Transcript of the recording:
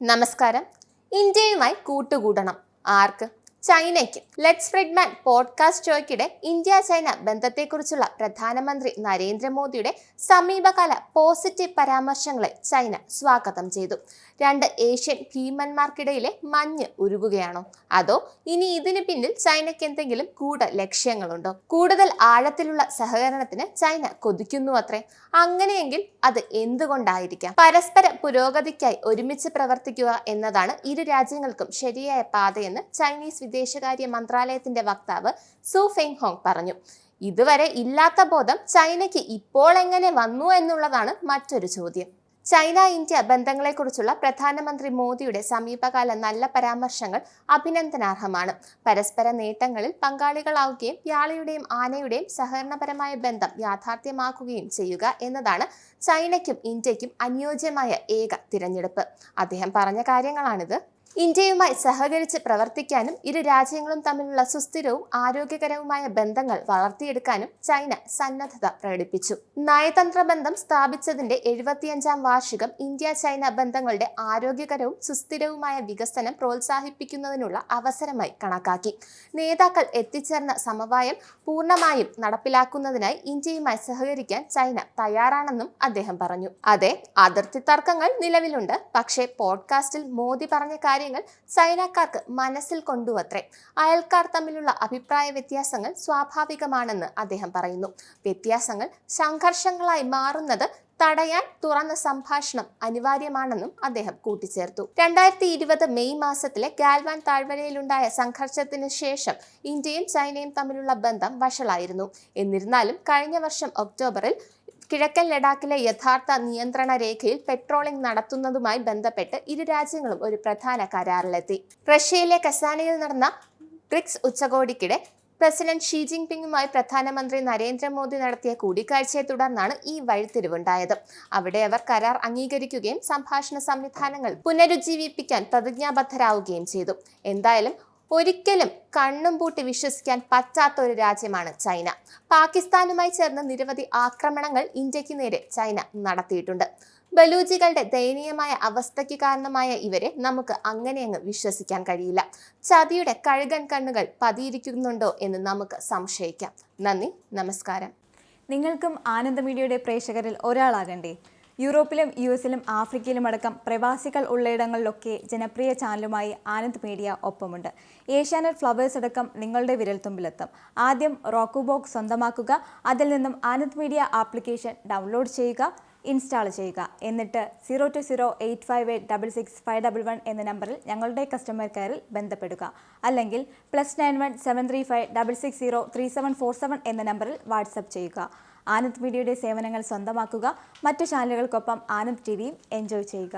നമസ്കാരം. ഇന്ത്യയുമായി കൂട്ടുകൂടണം. ആർക്ക്? ചൈനയ്ക്ക്. ലെറ്റ്സ് ഫ്രിഡ്മാൻ പോഡ്കാസ്റ്റ് ഷോയ്ക്കിടെ ഇന്ത്യ ചൈന ബന്ധത്തെക്കുറിച്ചുള്ള പ്രധാനമന്ത്രി നരേന്ദ്രമോദിയുടെ സമീപകാല പോസിറ്റീവ് പരാമർശങ്ങളെ ചൈന സ്വാഗതം ചെയ്തു. രണ്ട് ഏഷ്യൻ ഭീമന്മാർക്കിടയിലെ മഞ്ഞ് ഉരുകുകയാണോ? അതോ ഇനി ഇതിന് പിന്നിൽ ചൈനയ്ക്ക് എന്തെങ്കിലും ലക്ഷ്യങ്ങളുണ്ടോ? കൂടുതൽ ആഴത്തിലുള്ള സഹകരണത്തിന് ചൈന കൊതിക്കുന്നു അത്രേ. അങ്ങനെയെങ്കിൽ അത് എന്തുകൊണ്ടായിരിക്കാം? പരസ്പര പുരോഗതിക്കായി ഒരുമിച്ച് പ്രവർത്തിക്കുക എന്നതാണ് ഇരു രാജ്യങ്ങൾക്കും ശരിയായ പാതയെന്ന് ചൈനീസ് വിദേശകാര്യ മന്ത്രാലയത്തിന്റെ വക്താവ് സു ഫെങ്ഹോങ് പറഞ്ഞു. ഇതുവരെ ഇല്ലാത്ത ബോധം ചൈനയ്ക്ക് ഇപ്പോൾ എങ്ങനെ വന്നു എന്നുള്ളതാണ് മറ്റൊരു ചോദ്യം. ചൈന ഇന്ത്യ ബന്ധങ്ങളെക്കുറിച്ചുള്ള പ്രധാനമന്ത്രി മോദിയുടെ സമീപകാല നല്ല പരാമർശങ്ങൾ അഭിനന്ദനാർഹമാണ്. പരസ്പര നേട്ടങ്ങളിൽ പങ്കാളികളാവുകയും വ്യാളിയുടെയും ആനയുടെയും സഹകരണപരമായ ബന്ധം യാഥാർത്ഥ്യമാക്കുകയും ചെയ്യുക എന്നതാണ് ചൈനയ്ക്കും ഇന്ത്യക്കും അനുയോജ്യമായ ഏക തിരഞ്ഞെടുപ്പ്. അദ്ദേഹം പറഞ്ഞ കാര്യങ്ങളാണിത്. ഇന്ത്യയുമായി സഹകരിച്ച് പ്രവർത്തിക്കാനും ഇരു രാജ്യങ്ങളും തമ്മിലുള്ള സുസ്ഥിരവും ആരോഗ്യകരവുമായ ബന്ധങ്ങൾ വളർത്തിയെടുക്കാനും ചൈന സന്നദ്ധത പ്രകടിപ്പിച്ചു. നയതന്ത്ര ബന്ധം സ്ഥാപിച്ചതിന്റെ 75-ാം വാർഷികം ഇന്ത്യ ചൈന ബന്ധങ്ങളുടെ ആരോഗ്യകരവും സുസ്ഥിരവുമായ വികസനം പ്രോത്സാഹിപ്പിക്കുന്നതിനുള്ള അവസരമായി കണക്കാക്കി. നേതാക്കൾ എത്തിച്ചേർന്ന സമവായം പൂർണ്ണമായും നടപ്പിലാക്കുന്നതിനായി ഇന്ത്യയുമായി സഹകരിക്കാൻ ചൈന തയ്യാറാണെന്നും അദ്ദേഹം പറഞ്ഞു. അതെ, അതിർത്തി തർക്കങ്ങൾ നിലവിലുണ്ട്. പക്ഷേ പോഡ്കാസ്റ്റിൽ മോദി പറഞ്ഞ ചൈനക്കാർക്ക് മനസ്സിൽ കൊണ്ടുവത്രേ. അയൽക്കാർ തമ്മിലുള്ള അഭിപ്രായ വ്യത്യാസങ്ങൾ സ്വാഭാവികമാണെന്ന് അദ്ദേഹം പറയുന്നു. വ്യത്യാസങ്ങൾ സംഘർഷങ്ങളായി മാറുന്നത് തടയാൻ തുറന്ന സംഭാഷണം അനിവാര്യമാണെന്നും അദ്ദേഹം കൂട്ടിച്ചേർത്തു. 2020 മെയ് മാസത്തിലെ ഗാൽവാൻ താഴ്വരയിലുണ്ടായ സംഘർഷത്തിന് ശേഷം ഇന്ത്യയും ചൈനയും തമ്മിലുള്ള ബന്ധം വഷളായിരുന്നു. എന്നിരുന്നാലും കഴിഞ്ഞ വർഷം ഒക്ടോബറിൽ കിഴക്കൻ ലഡാക്കിലെ യഥാർത്ഥ നിയന്ത്രണ രേഖയിൽ പെട്രോളിംഗ് നടത്തുന്നതുമായി ബന്ധപ്പെട്ട് ഇരു രാജ്യങ്ങളും ഒരു പ്രധാന കരാറിലെത്തി. റഷ്യയിലെ കസാനയിൽ നടന്ന ബ്രിക്സ് ഉച്ചകോടിക്കിടെ പ്രസിഡന്റ് ഷീ ജിൻപിങ്ങുമായി പ്രധാനമന്ത്രി നരേന്ദ്രമോദി നടത്തിയ കൂടിക്കാഴ്ചയെ തുടർന്നാണ് ഈ വഴിത്തിരിവുണ്ടായത്. അവിടെ അവർ കരാർ അംഗീകരിക്കുകയും സംഭാഷണ സംവിധാനങ്ങൾ പുനരുജ്ജീവിപ്പിക്കാൻ പ്രതിജ്ഞാബദ്ധരാവുകയും ചെയ്തു. എന്തായാലും ഒരിക്കലും കണ്ണും പൂട്ടി വിശ്വസിക്കാൻ പറ്റാത്ത ഒരു രാജ്യമാണ് ചൈന. പാകിസ്ഥാനുമായി ചേർന്ന് നിരവധി ആക്രമണങ്ങൾ ഇന്ത്യക്ക് നേരെ ചൈന നടത്തിയിട്ടുണ്ട്. ബലൂജികളുടെ ദയനീയമായ അവസ്ഥയ്ക്ക് കാരണമായ ഇവരെ നമുക്ക് അങ്ങനെയങ്ങ് വിശ്വസിക്കാൻ കഴിയില്ല. ചതിയുടെ കഴുകൻ കണ്ണുകൾ പതിയിരിക്കുന്നുണ്ടോ എന്ന് നമുക്ക് സംശയിക്കാം. നന്ദി, നമസ്കാരം. നിങ്ങൾക്കും ആനന്ദ മീഡിയയുടെ പ്രേക്ഷകരിൽ ഒരാളാകണ്ടേ? യൂറോപ്പിലും US-ലും ആഫ്രിക്കയിലും അടക്കം പ്രവാസികൾ ഉള്ളയിടങ്ങളിലൊക്കെ ജനപ്രിയ ചാനലുമായി ആനന്ദ് മീഡിയ ഒപ്പമുണ്ട്. ഏഷ്യാനെറ്റ് ഫ്ലവേഴ്സ് അടക്കം നിങ്ങളുടെ വിരൽത്തുമ്പിലെത്തും. ആദ്യം റോക്കു ബോക്സ് സ്വന്തമാക്കുക. അതിൽ നിന്നും ആനന്ദ് മീഡിയ ആപ്ലിക്കേഷൻ ഡൗൺലോഡ് ചെയ്യുക, ഇൻസ്റ്റാൾ ചെയ്യുക. എന്നിട്ട് 02085866511 എന്ന നമ്പറിൽ ഞങ്ങളുടെ കസ്റ്റമർ കെയറിൽ ബന്ധപ്പെടുക. അല്ലെങ്കിൽ +91 735 660 3747 എന്ന നമ്പറിൽ വാട്സപ്പ് ചെയ്യുക. ആനന്ദ് മീഡിയയുടെ സേവനങ്ങൾ സ്വന്തമാക്കുക. മറ്റു ചാനലുകൾക്കൊപ്പം ആനന്ദ് TVയും എൻജോയ് ചെയ്യുക.